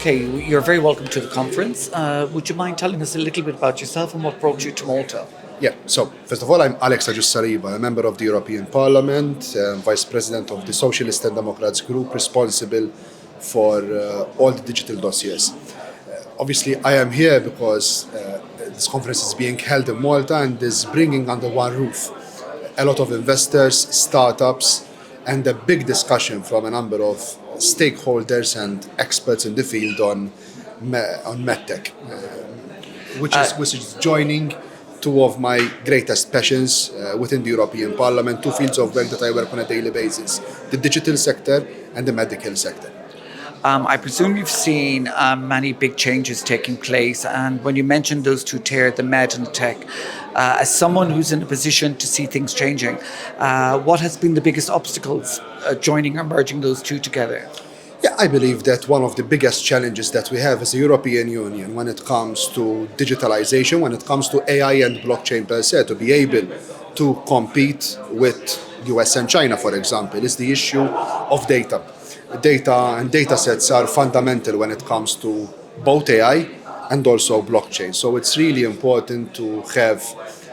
Okay, you're very welcome to the conference. Would you mind telling us a little bit about yourself and what brought you to Malta? Yeah, so first of all, I'm Aguis Saliba, a member of the European Parliament, Vice President of the Socialist and Democrats group responsible for all the digital dossiers. Obviously, I am here because this conference is being held in Malta and is bringing under one roof a lot of investors, startups, and a big discussion from a number of stakeholders and experts in the field on MedTech, which is joining two of my greatest passions within the European Parliament, two fields of work that I work on a daily basis, the digital sector and the medical sector. I presume you've seen many big changes taking place, and when you mentioned those two tiers, the med and the tech, as someone who's in a position to see things changing, what has been the biggest obstacles joining or merging those two together? Yeah, I believe that one of the biggest challenges that we have as a European Union when it comes to digitalization, when it comes to AI and blockchain per se, to be able to compete with US and China, for example, is the issue of data. Data and data sets are fundamental when it comes to both AI and also blockchain. So it's really important to have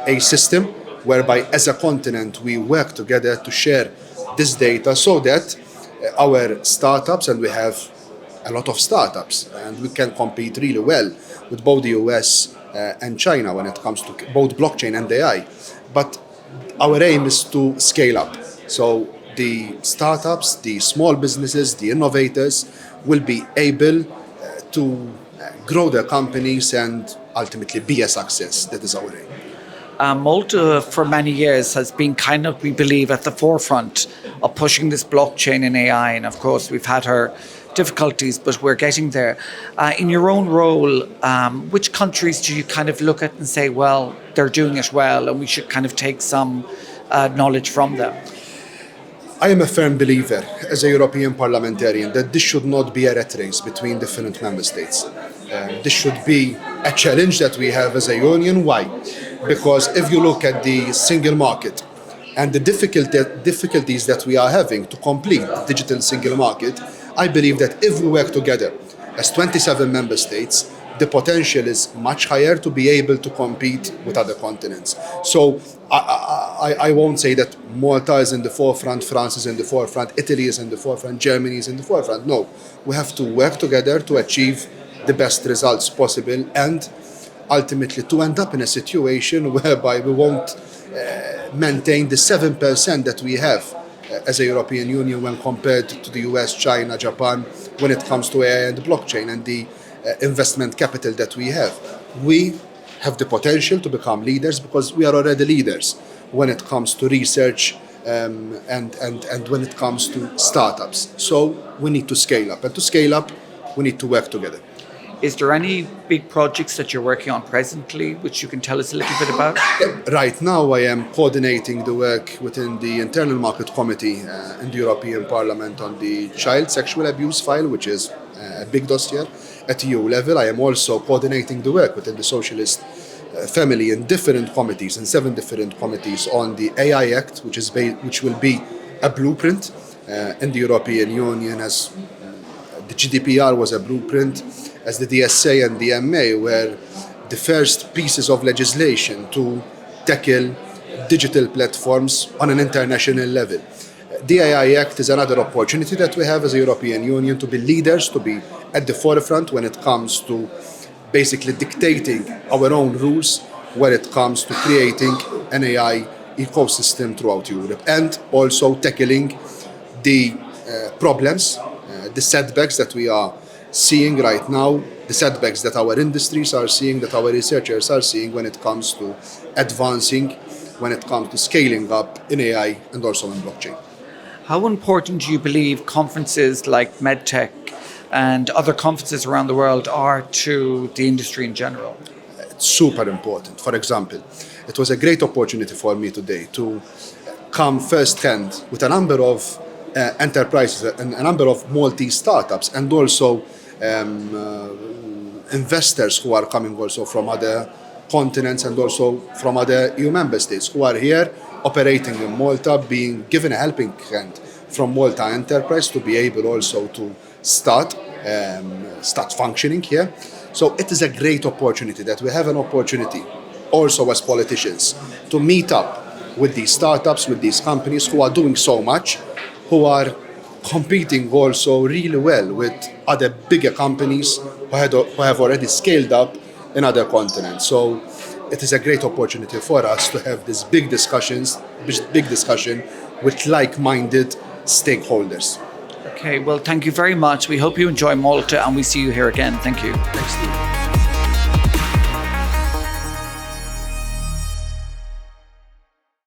a system whereby as a continent we work together to share this data so that our startups, and we have a lot of startups, and we can compete really well with both the US and China when it comes to both blockchain and AI. But our aim is to scale up. So the startups, the small businesses, the innovators will be able to grow their companies and ultimately be a success. That is our aim. Malta, for many years, has been kind of, we believe, at the forefront of pushing this blockchain and AI. And of course, we've had our difficulties, but we're getting there. In your own role, which countries do you kind of look at and say, well, they're doing it well, and we should kind of take some knowledge from them? I am a firm believer, as a European parliamentarian, that this should not be a rat race between different member states. This should be a challenge that we have as a union. Why? Because if you look at the single market and the difficulties that we are having to complete the digital single market, I believe that if we work together as 27 member states, the potential is much higher to be able to compete with other continents. So I won't say that Malta is in the forefront, France is in the forefront, Italy is in the forefront, Germany is in the forefront. No, we have to work together to achieve the best results possible and ultimately to end up in a situation whereby we won't maintain the 7% that we have as a European Union when compared to the US, China, Japan, when it comes to AI and blockchain and the investment capital that we have. We have the potential to become leaders because we are already leaders when it comes to research and when it comes to startups. So we need to scale up, and to scale up, we need to work together. Is there any big projects that you're working on presently, which you can tell us a little bit about? Right now, I am coordinating the work within the Internal Market Committee in the European Parliament on the child sexual abuse file, which is a big dossier at EU level. I am also coordinating the work within the Socialist family in different committees, in 7 different committees, on the AI Act, which will be a blueprint in the European Union, as the GDPR was a blueprint, as the DSA and the MA were the first pieces of legislation to tackle digital platforms on an international level. The AI Act is another opportunity that we have as a European Union to be leaders, to be at the forefront when it comes to basically dictating our own rules when it comes to creating an AI ecosystem throughout Europe, and also tackling the problems, the setbacks that we are seeing right now, the setbacks that our industries are seeing, that our researchers are seeing when it comes to advancing, when it comes to scaling up in AI and also in blockchain. How important do you believe conferences like MedTech and other conferences around the world are to the industry in general? It's super important. For example, it was a great opportunity for me today to come firsthand with a number of enterprises and a number of Maltese startups, and also investors who are coming also from other continents and also from other EU member states who are here operating in Malta, being given a helping hand from Malta Enterprise to be able also to start start functioning here. So it is a great opportunity that we have an opportunity also as politicians to meet up with these startups, with these companies who are doing so much, who are competing also really well with other bigger companies who have already scaled up in other continents. So it is a great opportunity for us to have this big discussion with like-minded stakeholders. Okay, well, thank you very much. We hope you enjoy Malta and we see you here again. Thank you. Thanks, Steve.